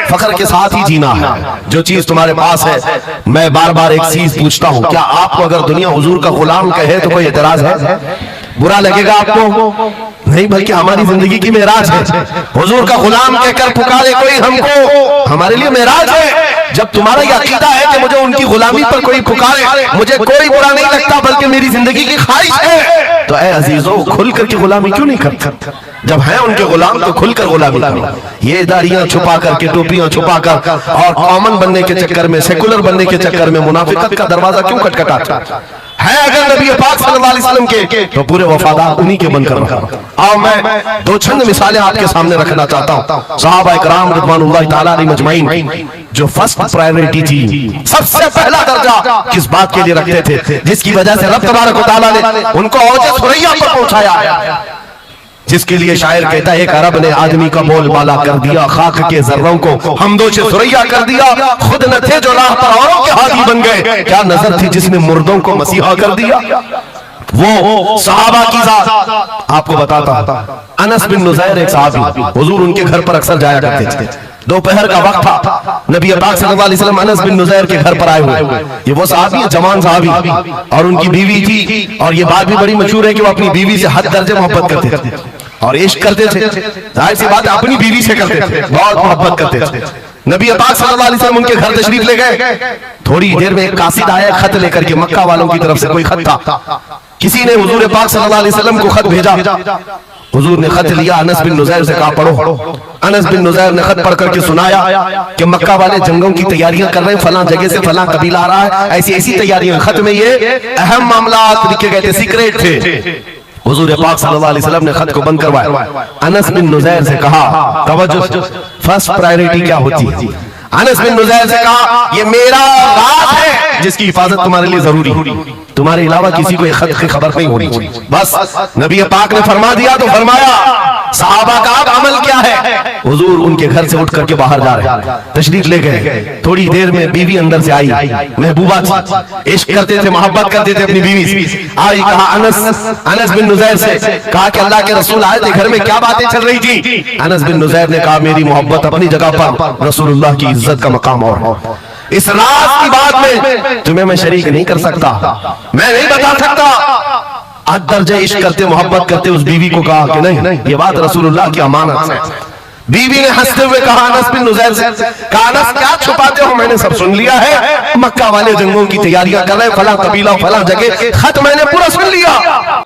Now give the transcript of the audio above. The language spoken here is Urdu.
فخر کے ساتھ ہی جینا ہے. جو چیز تمہارے پاس ہے, میں بار بار ایک چیز پوچھتا ہوں, کیا آپ کو اگر دنیا حضور کا غلام کہے تو کوئی اعتراض ہے؟ برا لگے گا آپ کو؟ نہیں, بلکہ ہماری زندگی کی معراج ہے. حضور کا غلام کہہ کر پکارے کوئی ہم کو, ہمارے لیے معراج ہے. جب تمہارا یہ عقیدہ ہے کہ مجھے ان کی غلامی پر کوئی پکارے, مجھے کوئی برا نہیں لگتا بلکہ میری زندگی کی خواہش ہے, تو اے عزیزو کھل کر کے غلامی کیوں نہیں کرتے؟ جب ہیں ان کے غلام تو کھل کر غلامی کرو. یہ داڑیاں چھپا کر کے, ٹوپیاں چھپا کر اور کامن بننے کے چکر میں, سیکولر بننے کے چکر میں منافقت کا دروازہ کیوں کھٹکھٹاتا ہے؟ اگر نبی پاک صلی اللہ علیہ وسلم کے تو پورے وفادار انہی کے بن کر رہا. آؤ میں دو چند مثالیں آپ کے سامنے رکھنا چاہتا ہوں. صحابہ کرام رضوان اللہ تعالیٰ علیہ مجمعین جو فرسٹ پرائیورٹی تھی, سب سے پہلا درجہ کس بات کے لیے رکھتے تھے, جس کی وجہ سے رب تبارک و تعالیٰ نے ان کو اوج ثریا پر پہنچایا, جس کے لیے شاعر کہتا ہے ایک عرب نے آدمی کا بول بالا کر دیا, خاک کے ذروں کو حمدوش ثریا کر دیا, خود نہ تھے جو راہ پر اوروں کے ہادی بن گئے, کیا نظر تھی جس نے مردوں کو مسیحا کر دیا. وہ صحابہ کی ذات آپ کو بتاتا ہوں. انس بن نزیر ایک صحابی, حضور ان کے گھر پر اکثر جایا کرتے تھے. دوپہر کا وقت تھا, نبی پاک صلی اللہ علیہ وسلم انس بن نزیر کے گھر پر آئے ہوئے. یہ وہ صحابی ہے, جوان صحابی, اور ان کی بیوی تھی, اور یہ بات بھی بڑی مشہور ہے کہ وہ اپنی بیوی سے حد درجے محبت کرتے تھے اور عشق کرتے تھے. ظاہر سی بات ہے اپنی بیوی سے کرتے تھے, بہت محبت کرتے تھے. نبی پاک صلی اللہ علیہ وسلم ان کے گھر تشریف لے گئے. تھوڑی دیر میں ایک قاصد آیا خط لے کر کے, مکہ والوں کی طرف سے کوئی خط تھا. کسی نے حضور پاک صلی اللہ علیہ وسلم کو خط بھیجا. حضور نے خط لیا, انس بن نزیر سے کہا پڑھو. انس بن نزیر نے خط پڑھ کر کے سنایا کہ مکہ والے جنگوں کی تیاریاں کر رہے ہیں, فلاں جگہ سے فلاں قبیلہ آ رہا ہے, ایسی ایسی تیاریاں. خط میں یہ اہم معاملات لکھے گئے تھے, سیکریٹ تھے. حضور پاک صلی اللہ علیہ وسلم نے خط کو بند کروایا. انس بن نزیر سے کہا توجہ, فرسٹ پرائیورٹی کیا ہوتی ہے؟ انس بن نزیر سے کہا یہ میرا راز ہے جس کی حفاظت تمہارے لیے ضروری ہے, تمہارے علاوہ کسی کو ایک خط کی خبر نہیں ہونی چاہیے. بس نبی پاک نے فرما دیا تو فرمایا. صحابہ کا اب عمل کیا ہے؟ حضور ان کے گھر سے اٹھ کر کے باہر جا رہے ہیں, تشریف لے گئے. تھوڑی دیر میں بیوی اندر سے آئی, محبوبہ تھی, عشق کرتے تھے, محبت کرتے تھے اپنی بیوی سے. آئی, کہا انس بن نزیر سے, کہا کہ اللہ کے رسول آئے تھے, گھر میں کیا باتیں چل رہی تھی؟ انس بن نزیر نے کہا میری محبت اپنی جگہ پر, رسول اللہ کی عزت کا مقام اور ہے. اس راز کی بات میں تمہیں میں شریک نہیں کر سکتا, میں نہیں بتا سکتا. حد درجہ عشق کرتے, محبت کرتے اس بیوی کو کہا کہ نہیں, یہ بات رسول اللہ کی امانت ہے. بیوی نے ہنستے ہوئے کہا انس بن نزیر سے, کہا انس کیا چھپاتے ہو, میں نے سب سن لیا ہے, مکہ والے جنگوں کی تیاریاں کر رہے ہیں, فلاں قبیلہ فلاں جگہ, خط میں نے پورا سن لیا.